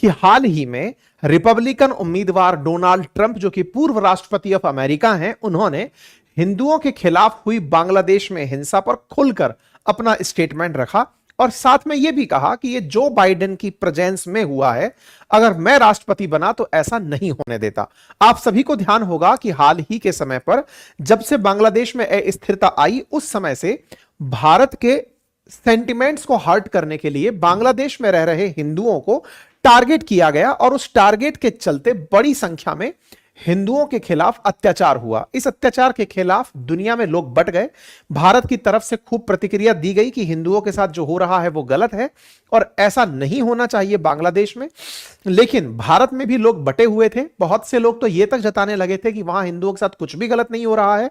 कि हाल ही में रिपब्लिकन उम्मीदवार डोनाल्ड ट्रंप, जो कि पूर्व राष्ट्रपति ऑफ अमेरिका हैं, उन्होंने हिंदुओं के खिलाफ हुई बांग्लादेश में हिंसा पर खुलकर अपना स्टेटमेंट रखा और साथ में यह भी कहा कि यह जो बाइडेन की प्रेजेंस में हुआ है, अगर मैं राष्ट्रपति बना तो ऐसा नहीं होने देता। आप सभी को ध्यान होगा कि हाल ही के समय पर जब से बांग्लादेश में अस्थिरता आई, उस समय से भारत के सेंटिमेंट्स को हर्ट करने के लिए बांग्लादेश में रह रहे हिंदुओं को टारगेट किया गया और उस टारगेट के चलते बड़ी संख्या में हिंदुओं के खिलाफ अत्याचार हुआ। इस अत्याचार के खिलाफ दुनिया में लोग बट गए। भारत की तरफ से खूब प्रतिक्रिया दी गई कि हिंदुओं के साथ जो हो रहा है वो गलत है और ऐसा नहीं होना चाहिए बांग्लादेश में। लेकिन भारत में भी लोग बटे हुए थे। बहुत से लोग तो ये तक जताने लगे थे कि वहां हिंदुओं के साथ कुछ भी गलत नहीं हो रहा है।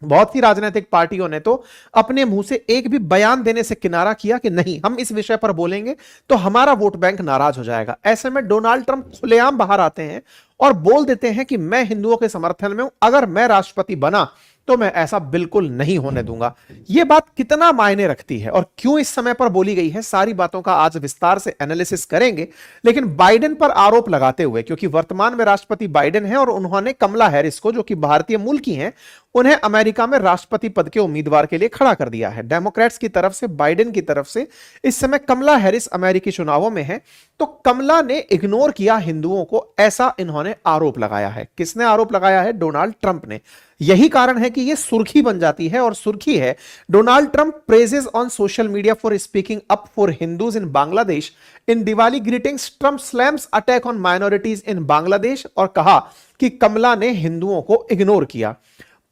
बहुत सी राजनीतिक पार्टियों ने तो अपने मुंह से एक भी बयान देने से किनारा किया कि नहीं, हम इस विषय पर बोलेंगे तो हमारा वोट बैंक नाराज हो जाएगा। ऐसे में डोनाल्ड ट्रंप खुलेआम बाहर आते हैं और बोल देते हैं कि मैं हिंदुओं के समर्थन में हूं, अगर मैं राष्ट्रपति बना तो मैं ऐसा बिल्कुल नहीं होने दूंगा। यह बात कितना मायने रखती है और क्यों इस समय पर बोली गई है, सारी बातों का आज विस्तार से एनालिसिस करेंगे। लेकिन बाइडेन पर आरोप लगाते हुए, क्योंकि वर्तमान में राष्ट्रपति बाइडेन है और उन्होंने कमला हैरिस को, जो कि भारतीय मूल की हैं, उन्हें अमेरिका में राष्ट्रपति पद के उम्मीदवार के लिए खड़ा कर दिया है। डेमोक्रेट्स की तरफ से, बाइडेन की तरफ से इस समय कमला हैरिस अमेरिकी चुनावों में है। तो कमला ने इग्नोर किया हिंदुओं को, ऐसा इन्होंने आरोप लगाया है। किसने आरोप लगाया है? डोनाल्ड ट्रंप ने। यही कारण है कि यह सुर्खी बन जाती है और सुर्खी है, Donald Trump praises on social media for speaking up for Hindus in Bangladesh in Diwali greetings, Trump slams attack on minorities इन बांग्लादेश। और कहा कि कमला ने हिंदुओं को इग्नोर किया।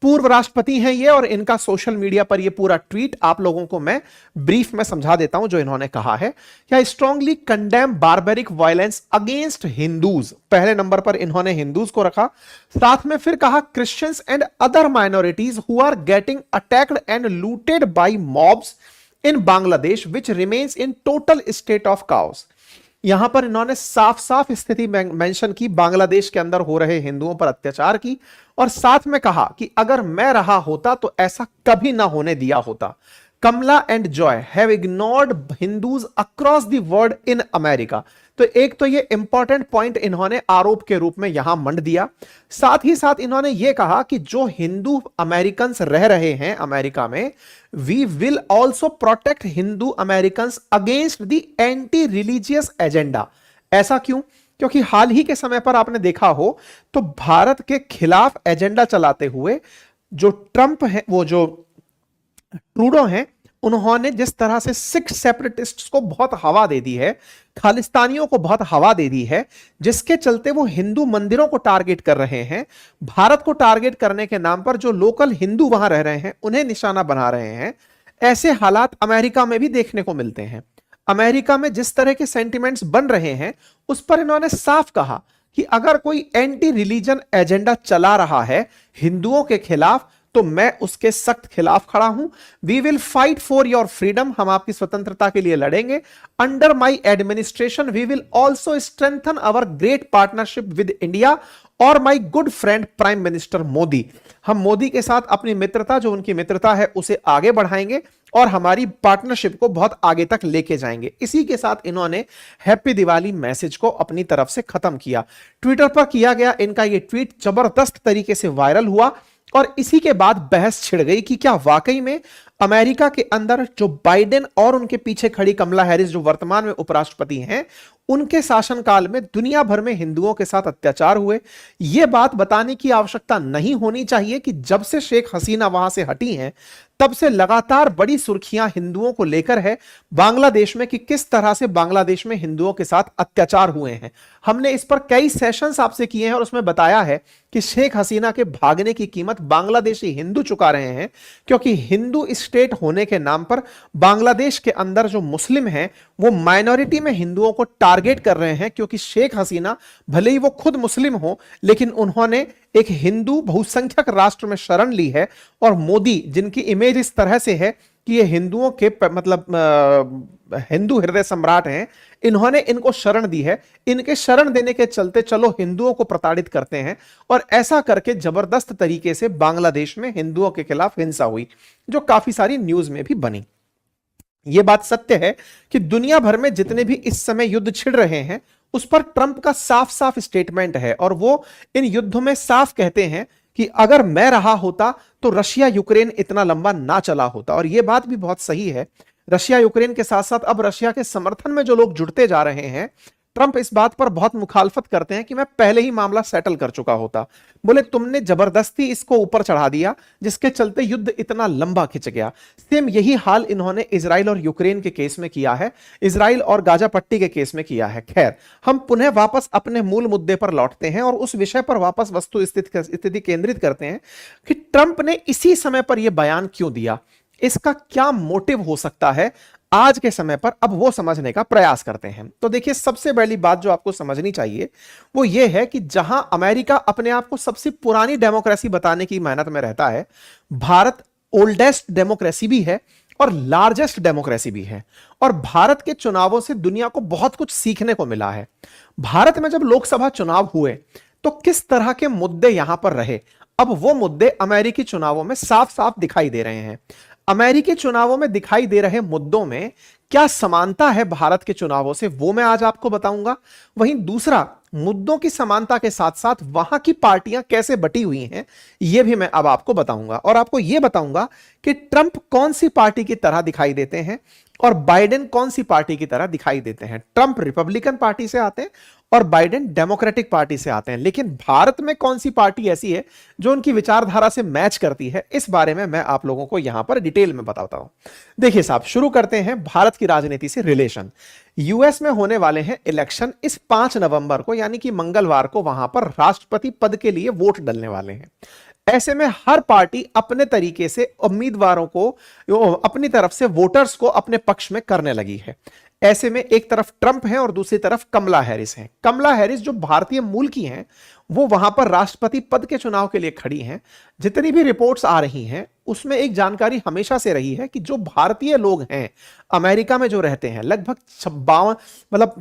पूर्व राष्ट्रपति हैं ये और इनका सोशल मीडिया पर ये पूरा ट्वीट आप लोगों को मैं ब्रीफ में समझा देता हूं जो इन्होंने कहा है। क्या strongly condemn barbaric violence against Hindus, पहले नंबर पर इन्होंने हिंदूज को रखा। साथ में फिर कहा Christians and other minorities who are getting attacked and looted by mobs in Bangladesh which remains in total state of chaos. यहां पर इन्होंने साफ साफ स्थिति मेंशन की, बांग्लादेश के अंदर हो रहे हिंदुओं पर अत्याचार की, और साथ में कहा कि अगर मैं रहा होता तो ऐसा कभी ना होने दिया होता। Kamala and Joe have ignored Hindus across the world in America. तो एक तो ये इंपॉर्टेंट पॉइंट इन्होंने आरोप के रूप में यहां मंड दिया। साथ ही साथ इन्होंने ये कहा कि जो हिंदू अमेरिकन रह रहे हैं अमेरिका में, we will also protect Hindu American against the anti religious agenda. ऐसा क्यों? क्योंकि हाल ही के समय पर आपने देखा हो तो भारत के खिलाफ एजेंडा चलाते हुए जो ट्रंप है, वो जो ट्रूडो हैं, उन्होंने जिस तरह से सिख सेपरेटिस्ट्स को बहुत हवा दे दी है, खालिस्तानियों को बहुत हवा दे दी है, जिसके चलते वो हिंदू मंदिरों को टारगेट कर रहे हैं। भारत को टारगेट करने के नाम पर जो लोकल हिंदू वहां रह रहे हैं उन्हें निशाना बना रहे हैं। ऐसे हालात अमेरिका में भी देखने को मिलते हैं। अमेरिका में जिस तरह के सेंटिमेंट्स बन रहे हैं उस पर इन्होंने साफ कहा कि अगर कोई एंटी रिलीजन एजेंडा चला रहा है हिंदुओं के खिलाफ तो मैं उसके सख्त खिलाफ खड़ा हूं। We will fight for your freedom, हम आपकी स्वतंत्रता के लिए लड़ेंगे। Under my administration we will also strengthen our great partnership with India और my good friend Prime Minister Modi. हम मोदी के साथ अपनी मित्रता, जो उनकी मित्रता है, उसे आगे बढ़ाएंगे और हमारी पार्टनरशिप को बहुत आगे तक लेके जाएंगे। इसी के साथ इन्होंने हैप्पी दिवाली मैसेज को अपनी तरफ से खत्म किया। ट्विटर पर किया गया इनका यह ट्वीट जबरदस्त तरीके से वायरल हुआ और इसी के बाद बहस छिड़ गई कि क्या वाकई में अमेरिका के अंदर जो बाइडेन और उनके पीछे खड़ी कमला हैरिस, जो वर्तमान में उपराष्ट्रपति हैं, उनके शासनकाल में दुनिया भर में हिंदुओं के साथ अत्याचार हुए। यह बात बताने की आवश्यकता नहीं होनी चाहिए कि जब से शेख हसीना वहां से हटी हैं तब से लगातार बड़ी सुर्खियां हिंदुओं को लेकर है बांग्लादेश में कि किस तरह से बांग्लादेश में हिंदुओं के साथ अत्याचार हुए हैं। हमने इस पर कई सेशंस आपसे किए हैं और उसमें बताया है कि शेख हसीना के भागने की कीमत बांग्लादेशी हिंदू चुका रहे हैं, क्योंकि हिंदू स्टेट होने के नाम पर बांग्लादेश के अंदर जो मुस्लिम हैं वो माइनॉरिटी में हिंदुओं को टारगेट कर रहे हैं। क्योंकि शेख हसीना भले ही वो खुद मुस्लिम हो लेकिन उन्होंने एक हिंदू बहुसंख्यक राष्ट्र में शरण ली है और मोदी, जिनकी इमेज इस तरह से है कि ये हिंदुओं के हिंदू हृदय सम्राट हैं, इन्होंने इनको शरण दी है। इनके शरण देने के चलते चलो हिंदुओं को प्रताड़ित करते हैं और ऐसा करके जबरदस्त तरीके से बांग्लादेश में हिंदुओं के खिलाफ हिंसा हुई, जो काफी सारी न्यूज में भी बनी। यह बात सत्य है कि दुनिया भर में जितने भी इस समय युद्ध छिड़ रहे हैं उस पर ट्रंप का साफ साफ स्टेटमेंट है और वो इन युद्धों में साफ कहते हैं कि अगर मैं रहा होता तो रशिया यूक्रेन इतना लंबा ना चला होता। और यह बात भी बहुत सही है। रशिया यूक्रेन के साथ साथ अब रशिया के समर्थन में जो लोग जुड़ते जा रहे हैं, ट्रंप इस बात पर बहुत मुखालफत करते हैं कि मैं पहले ही मामला सेटल कर चुका होता। बोले तुमने जबरदस्ती इसको ऊपर चढ़ा दिया जिसके चलते युद्ध इतना लंबा खिंच गया। सेम यही हाल इन्होंने इजराइल और यूक्रेन के केस में किया है, इजराइल और गाजा पट्टी के केस में किया है। खैर, हम पुनः वापस अपने मूल मुद्दे पर लौटते हैं और उस विषय पर वापस वस्तु स्थिति केंद्रित करते हैं कि ट्रंप ने इसी समय पर यह बयान क्यों दिया, इसका क्या मोटिव हो सकता है आज के समय पर। अब वो समझने का प्रयास करते हैं। तो देखिए, सबसे पहली बात जो आपको समझनी चाहिए वो ये है कि जहां अमेरिका अपने आप को सबसे पुरानी डेमोक्रेसी बताने की मेहनत में रहता है, भारत ओल्डेस्ट डेमोक्रेसी भी है और लार्जेस्ट डेमोक्रेसी भी है। और भारत के चुनावों से दुनिया को बहुत कुछ सीखने को मिला है। भारत में जब लोकसभा चुनाव हुए तो किस तरह के मुद्दे यहां पर रहे, अब वो मुद्दे अमेरिकी चुनावों में साफ साफ दिखाई दे रहे हैं। अमेरिकी चुनावों में दिखाई दे रहे मुद्दों में क्या समानता है भारत के चुनावों से, वो मैं आज आपको बताऊंगा। वहीं दूसरा, मुद्दों की समानता के साथ साथ वहां की पार्टियां कैसे बटी हुई हैं, यह भी मैं अब आपको बताऊंगा। और आपको यह बताऊंगा कि ट्रंप कौन सी पार्टी की तरह दिखाई देते हैं और बाइडेन कौन सी पार्टी की तरह दिखाई देते हैं। ट्रंप रिपब्लिकन पार्टी से आते हैं और बाइडेन डेमोक्रेटिक पार्टी से आते हैं। लेकिन भारत में कौन सी पार्टी ऐसी है जो उनकी विचारधारा से मैच करती है, इस बारे में मैं आप लोगों को यहां पर डिटेल में बताता हूं। देखिए साहब, शुरू करते हैं भारत की राजनीति से रिलेशन। यूएस में होने वाले हैं इलेक्शन इस 5 नवंबर को, यानी कि मंगलवार को वहां पर राष्ट्रपति पद के लिए वोट डलने वाले हैं। ऐसे में हर पार्टी अपने तरीके से उम्मीदवारों को अपनी तरफ से वोटर्स को अपने पक्ष में करने लगी है। ऐसे में एक तरफ ट्रंप है और दूसरी तरफ कमला हैरिस हैं। कमला हैरिस जो भारतीय मूल की हैं, वो वहां पर राष्ट्रपति पद के चुनाव के लिए खड़ी हैं। जितनी भी रिपोर्ट्स आ रही हैं उसमें एक जानकारी हमेशा से रही है कि जो भारतीय लोग हैं अमेरिका में जो रहते हैं, लगभग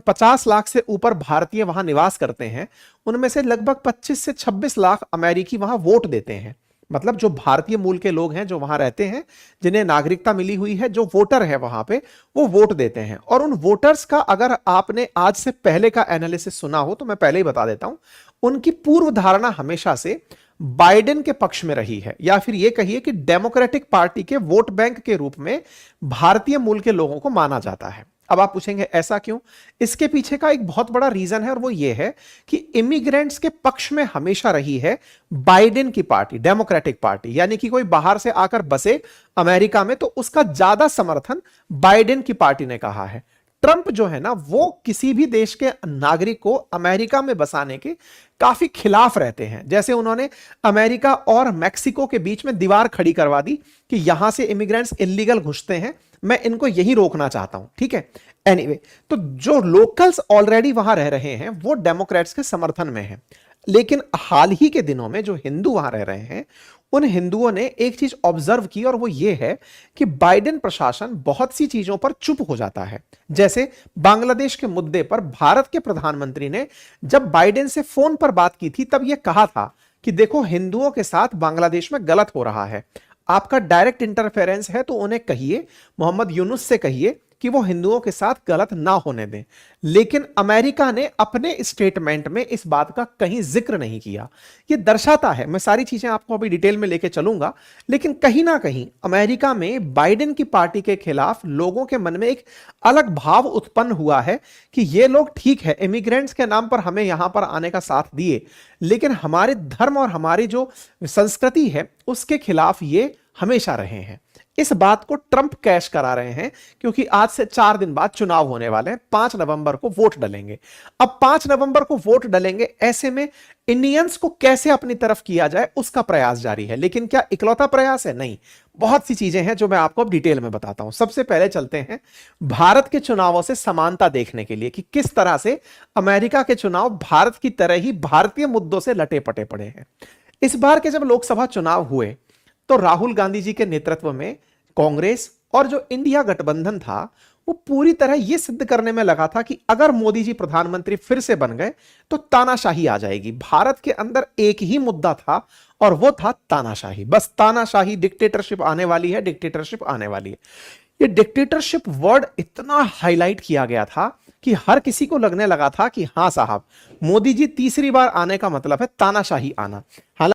50 लाख से ऊपर भारतीय वहां निवास करते हैं। उनमें से लगभग 25 से 26 लाख अमेरिकी वहां वोट देते हैं। मतलब जो भारतीय मूल के लोग हैं जो वहां रहते हैं, जिन्हें नागरिकता मिली हुई है, जो वोटर है वहां पे, वो वोट देते हैं। और उन वोटर्स का अगर आपने आज से पहले का एनालिसिस सुना हो तो मैं पहले ही बता देता हूं, उनकी पूर्व धारणा हमेशा से बाइडेन के पक्ष में रही है, या फिर यह कहिए कि डेमोक्रेटिक पार्टी के वोट बैंक के रूप में भारतीय मूल के लोगों को माना जाता है। अब आप पूछेंगे ऐसा क्यों? इसके पीछे का एक बहुत बड़ा रीजन है और वो ये है कि इमिग्रेंट्स के पक्ष में हमेशा रही है बाइडेन की पार्टी, डेमोक्रेटिक पार्टी। यानी कि कोई बाहर से आकर बसे अमेरिका में तो उसका ज्यादा समर्थन बाइडेन की पार्टी ने कहा है। ट्रंप जो है ना, वो किसी भी देश के नागरिक को अमेरिका में बसाने के काफी खिलाफ रहते हैं। जैसे उन्होंने अमेरिका और मैक्सिको के बीच में दीवार खड़ी करवा दी कि यहां से इमिग्रेंट्स इलीगल घुसते हैं, मैं इनको यही रोकना चाहता हूं। ठीक है, एनीवे, तो जो लोकल्स ऑलरेडी वहां रह रहे हैं वो डेमोक्रेट्स के समर्थन में हैं। लेकिन हाल ही के दिनों में जो हिंदू वहां रह रहे हैं, उन हिंदुओं ने एक चीज ऑब्जर्व की और वो ये है कि बाइडेन प्रशासन बहुत सी चीजों पर चुप हो जाता है। जैसे बांग्लादेश के मुद्दे पर भारत के प्रधानमंत्री ने जब बाइडेन से फोन पर बात की थी तब यह कहा था कि देखो, हिंदुओं के साथ बांग्लादेश में गलत हो रहा है, आपका डायरेक्ट इंटरफेरेंस है तो उन्हें कहिए, मोहम्मद यूनुस से कहिए कि वो हिंदुओं के साथ गलत ना होने दें। लेकिन अमेरिका ने अपने स्टेटमेंट में इस बात का कहीं जिक्र नहीं किया। ये दर्शाता है, मैं सारी चीजें आपको अभी डिटेल में लेके चलूंगा, लेकिन कहीं ना कहीं अमेरिका में बाइडेन की पार्टी के खिलाफ लोगों के मन में एक अलग भाव उत्पन्न हुआ है कि ये लोग ठीक है, इमिग्रेंट्स के नाम पर हमें यहां पर आने का साथ दिए, लेकिन हमारे धर्म और हमारी जो संस्कृति है उसके खिलाफ ये हमेशा रहे हैं। इस बात को ट्रंप कैश करा रहे हैं क्योंकि आज से 4 दिन बाद चुनाव होने वाले हैं। 5 नवंबर को वोट डलेंगे। अब 5 नवंबर को वोट डलेंगे, ऐसे में इंडियंस को कैसे अपनी तरफ किया जाए उसका प्रयास जारी है। लेकिन क्या इकलौता प्रयास है? नहीं, बहुत सी चीजें हैं जो मैं आपको अब डिटेल में बताता हूं। सबसे पहले चलते हैं भारत के चुनावों से समानता देखने के लिए कि किस तरह से अमेरिका के चुनाव भारत की तरह ही भारतीय मुद्दों से लटे पटे पड़े हैं। इस बार के जब लोकसभा चुनाव हुए तो राहुल गांधी जी के नेतृत्व में कांग्रेस और जो इंडिया गठबंधन था वो पूरी तरह यह सिद्ध करने में लगा था कि अगर मोदी जी प्रधानमंत्री फिर से बन गए तो तानाशाही आ जाएगी। भारत के अंदर एक ही मुद्दा था और वो था तानाशाही। बस तानाशाही, डिक्टेटरशिप आने वाली है, डिक्टेटरशिप आने वाली है। ये डिक्टेटरशिप वर्ड इतना हाईलाइट किया गया था कि हर किसी को लगने लगा था कि हां साहब, मोदी जी तीसरी बार आने का मतलब है तानाशाही आना। हालांकि